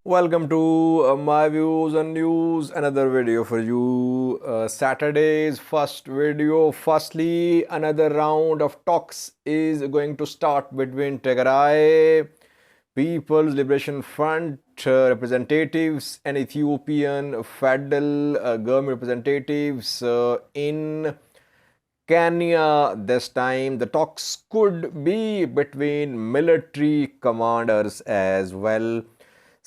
Welcome to my views and news, another video for you. Saturday's first video. Firstly, another round of talks is going to start between Tigray People's Liberation Front representatives and Ethiopian federal government representatives in Kenya. This time, the talks could be between military commanders as well.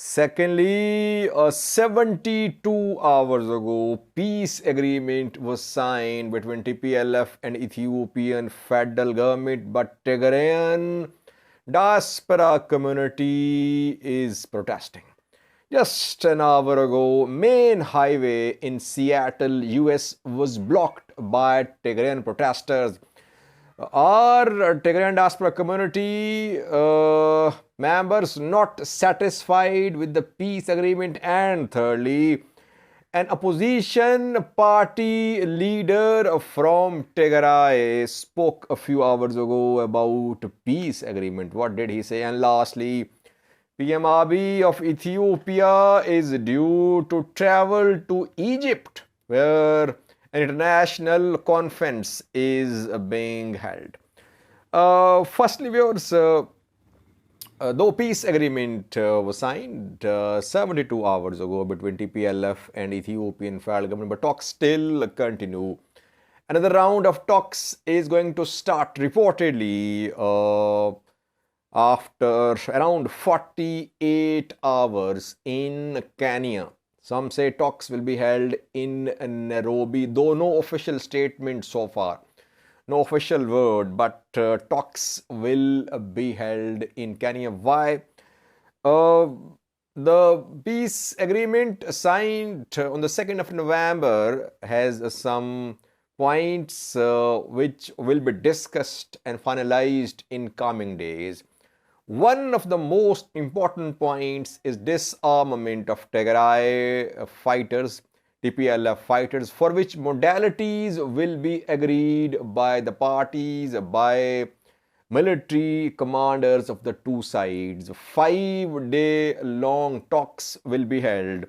Secondly, 72 hours ago, peace agreement was signed between TPLF and Ethiopian federal government, but Tigrayan diaspora community is protesting. Just an hour ago, main highway in Seattle, US was blocked by Tigrayan protesters. Are Tigrayan diaspora community members not satisfied with the peace agreement? And thirdly, an opposition party leader from Tigray spoke a few hours ago about peace agreement. What did he say? And lastly, PM Abiy of Ethiopia is due to travel to Egypt, where an international conference is being held. Firstly, viewers, though peace agreement was signed 72 hours ago between TPLF and Ethiopian federal government, but talks still continue. Another round of talks is going to start reportedly after around 48 hours in Kenya. Some say talks will be held in Nairobi, though no official statement so far, no official word, but talks will be held in Kenya. Why? The peace agreement signed on the 2nd of November has some points which will be discussed and finalized in coming days. One of the most important points is disarmament of Tigray fighters, TPLF fighters, for which modalities will be agreed by the parties, by military commanders of the two sides. 5-day long talks will be held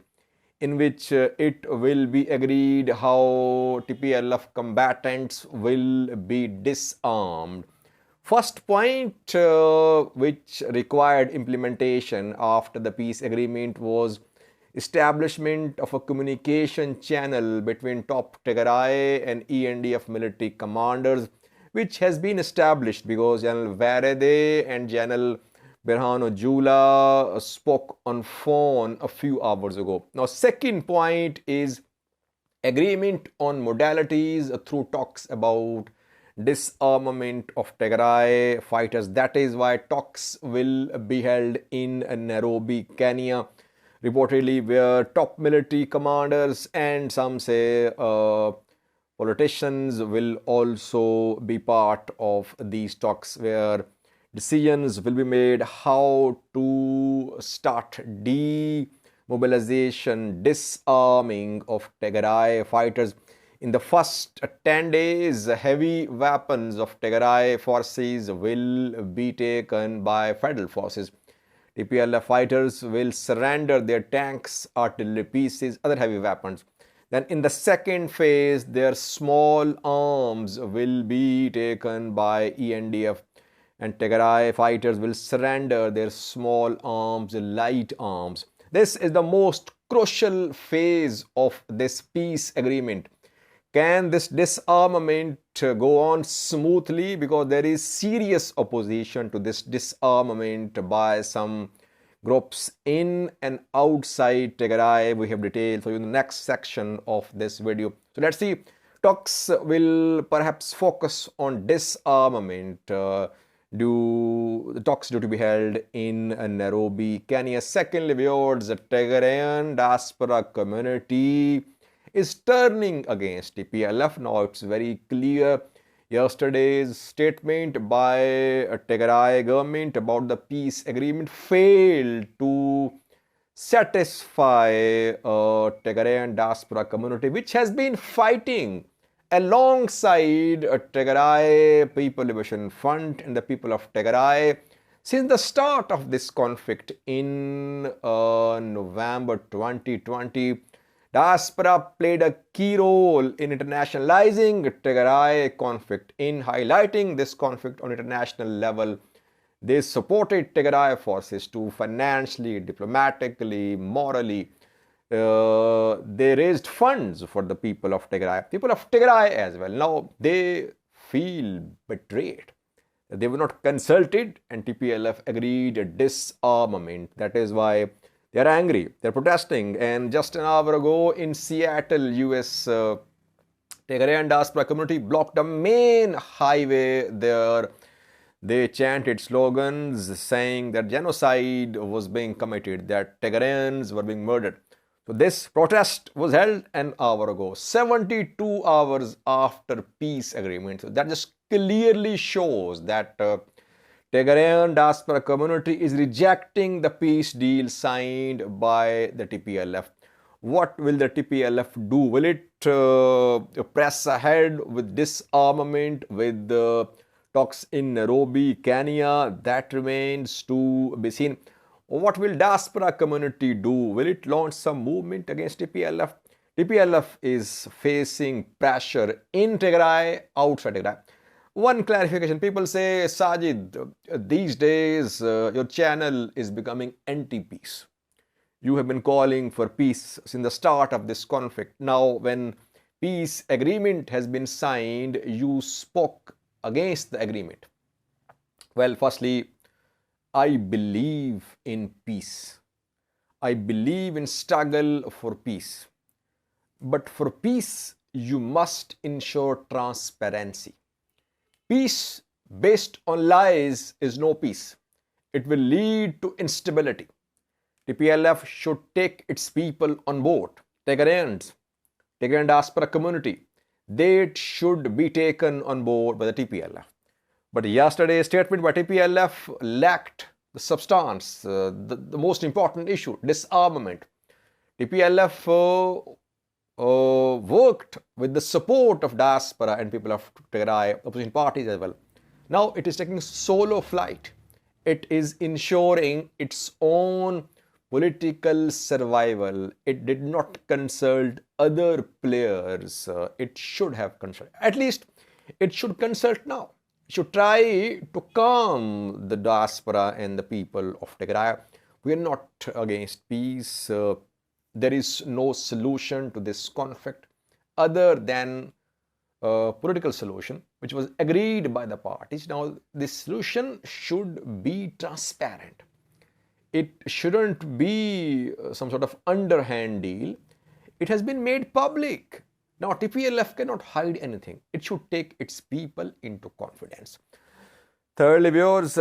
in which it will be agreed how TPLF combatants will be disarmed. First point which required implementation after the peace agreement was establishment of a communication channel between top Tigray and ENDF military commanders, which has been established because General Varede and General Berhano Jula spoke on phone a few hours ago. Now, second point is agreement on modalities through talks about disarmament of Tigray fighters. That is why talks will be held in Nairobi, Kenya, reportedly, where top military commanders and some say politicians will also be part of these talks, where decisions will be made how to start demobilization, disarming of Tigray fighters. In the first 10 days, heavy weapons of Tigray forces will be taken by federal forces. TPLF fighters will surrender their tanks, artillery pieces, other heavy weapons. Then in the second phase, their small arms will be taken by ENDF, and Tigray fighters will surrender their small arms, light arms. This is the most crucial phase of this peace agreement. Can this disarmament go on smoothly? Because there is serious opposition to this disarmament by some groups in and outside Tigray. We have details for you in the next section of this video. So let's see. Talks will perhaps focus on disarmament. The talks due to be held in Nairobi, Kenya. Secondly, viewers, the Tigrayan diaspora community is turning against TPLF. Now it's very clear. Yesterday's statement by Tigray government about the peace agreement failed to satisfy Tigrayan diaspora community, which has been fighting alongside Tigray People Liberation Front and the people of Tigray Since the start of this conflict in November 2020, diaspora played a key role in internationalizing Tigray conflict. In highlighting this conflict on international level, they supported Tigray forces to financially, diplomatically, morally. They raised funds for the people of Tigray. People of Tigray as well. Now they feel betrayed. They were not consulted, and TPLF agreed a disarmament. That is why they are angry. They're protesting. And just an hour ago in Seattle, US, Tigrayan diaspora community blocked a main highway there. They chanted slogans saying that genocide was being committed, that Tigrayans were being murdered. So this protest was held an hour ago, 72 hours after peace agreement. So that just clearly shows that Tigrayan diaspora community is rejecting the peace deal signed by the TPLF. What will the TPLF do? Will it press ahead with disarmament, with talks in Nairobi, Kenya? That remains to be seen. What will diaspora community do? Will it launch some movement against TPLF? TPLF is facing pressure in Tigray, outside Tigray. One clarification, people say, Sajid, these days your channel is becoming anti-peace. You have been calling for peace since the start of this conflict. Now, when peace agreement has been signed, you spoke against the agreement. Well, firstly, I believe in peace. I believe in struggle for peace. But for peace, you must ensure transparency. Peace based on lies is no peace. It will lead to instability. TPLF should take its people on board. Tigrayans, Tigray diaspora community, they should be taken on board by the TPLF. But yesterday's statement by TPLF lacked the substance, the most important issue, disarmament. TPLF worked with the support of diaspora and people of Tigray, opposition parties as well. Now it is taking solo flight. It is ensuring its own political survival. It did not consult other players. It should have consulted. At least it should consult now. It should try to calm the diaspora and the people of Tigray. We are not against peace. There is no solution to this conflict other than a political solution which was agreed by the parties. Now, this solution should be transparent. It shouldn't be some sort of underhand deal. It has been made public. Now, TPLF cannot hide anything. It should take its people into confidence. Thirdly, viewers,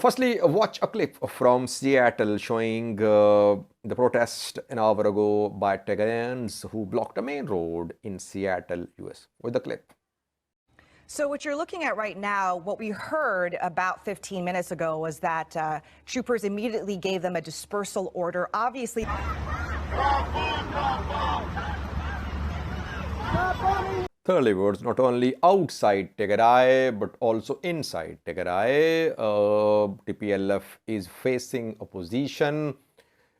firstly, watch a clip from Seattle showing the protest an hour ago by Tigrayans who blocked a main road in Seattle, US. With the clip. So what you're looking at right now, what we heard about 15 minutes ago was that troopers immediately gave them a dispersal order. Obviously, thirdly, words not only outside Tigray but also inside Tigray, TPLF is facing opposition.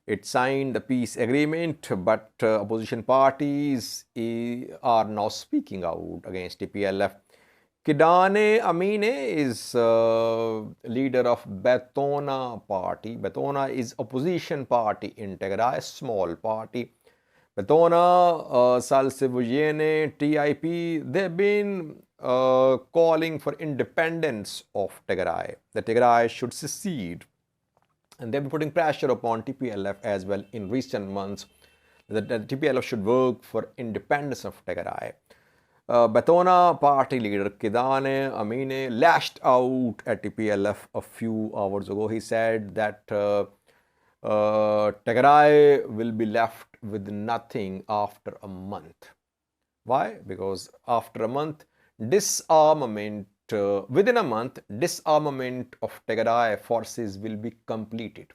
It signed the peace agreement, but opposition parties are now speaking out against TPLF. Kidane Amene is leader of Baytona party. Baytona is opposition party in Tigray, small party. Baytona, Salsivuyene, TIP, they've been calling for independence of Tigray. The Tigray should secede. And they've been putting pressure upon TPLF as well in recent months that the TPLF should work for independence of Tigray. Baytona party leader Kidane Amene lashed out at TPLF a few hours ago. He said that Tigray will be left with nothing after a month. Why? Because after a month, disarmament, within a month, disarmament of Tigray forces will be completed.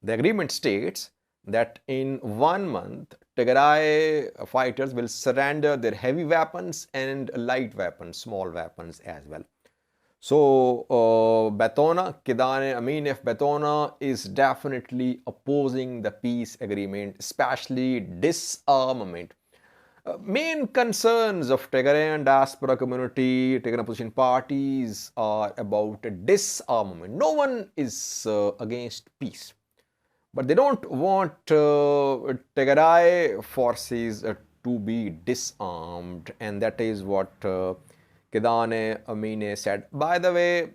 The agreement states that in 1 month, Tigray fighters will surrender their heavy weapons and light weapons, small weapons as well. So, Baytona, Kidane Amene Baytona is definitely opposing the peace agreement, especially disarmament. Main concerns of Tigrayan diaspora community, Tigrayan opposition parties are about disarmament. No one is against peace, but they don't want Tigray forces to be disarmed, and that is what Kidane Amene said. By the way,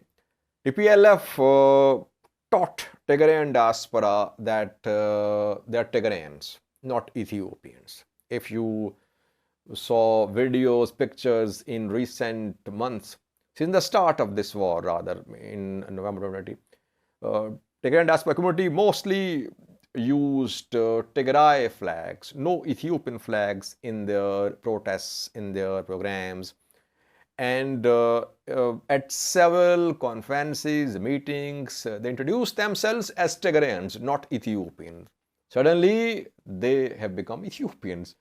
TPLF taught Tigrayan diaspora that they are Tigrayans, not Ethiopians. If you saw videos, pictures in recent months, since the start of this war, rather, in November 2020, Tigrayan diaspora community mostly used Tigray flags, no Ethiopian flags in their protests, in their programs. And at several conferences, meetings, they introduced themselves as Tigrayans, not Ethiopians. Suddenly, they have become Ethiopians.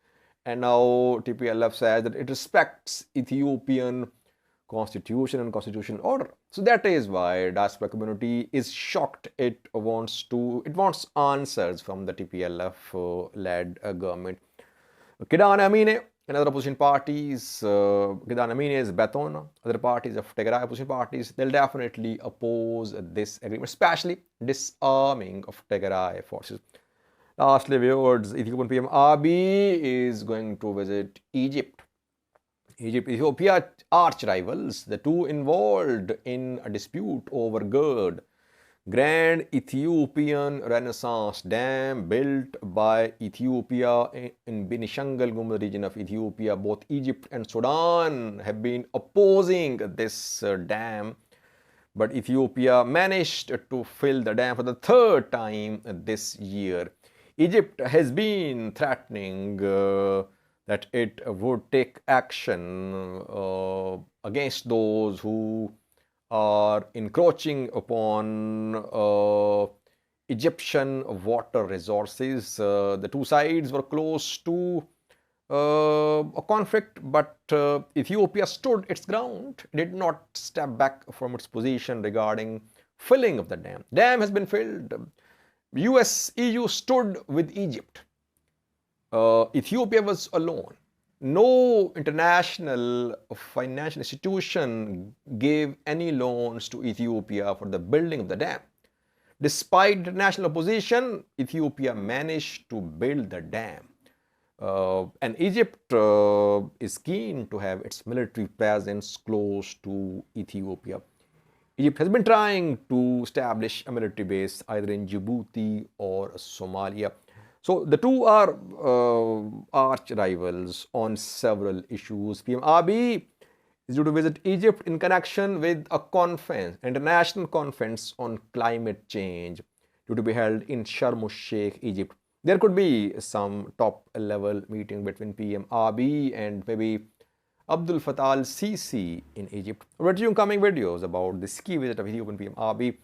And now TPLF says that it respects Ethiopian constitution and constitutional order. So that is why diaspora community is shocked. It wants answers from the TPLF-led government. Kidane Amene and other opposition parties, Kidane Amine's Baytona, other parties of Tigray opposition parties, they'll definitely oppose this agreement, especially disarming of Tigray forces. Lastly, viewers, Ethiopian PM Abiy is going to visit Egypt. Ethiopia arch rivals, the two involved in a dispute over Grand Ethiopian Renaissance Dam built by Ethiopia in Benishangul Gumuz region of Ethiopia. Both Egypt and Sudan have been opposing this dam, but Ethiopia managed to fill the dam for the third time this year. Egypt has been threatening that it would take action against those who are encroaching upon Egyptian water resources. The two sides were close to a conflict, but Ethiopia stood its ground, did not step back from its position regarding filling of the dam. Dam has been filled. US, EU stood with Egypt. Ethiopia was alone. No international financial institution gave any loans to Ethiopia for the building of the dam. Despite international opposition, Ethiopia managed to build the dam. And Egypt is keen to have its military presence close to Ethiopia. Egypt has been trying to establish a military base either in Djibouti or Somalia. So the two are arch rivals on several issues. PM Abiy is due to visit Egypt in connection with a conference, international conference on climate change, due to be held in Sharm el-Sheikh, Egypt. There could be some top-level meeting between PM Abiy and maybe Abdul Fattah al-Sisi in Egypt. We'll see you in coming videos about this key visit of Ethiopian PM Abiy.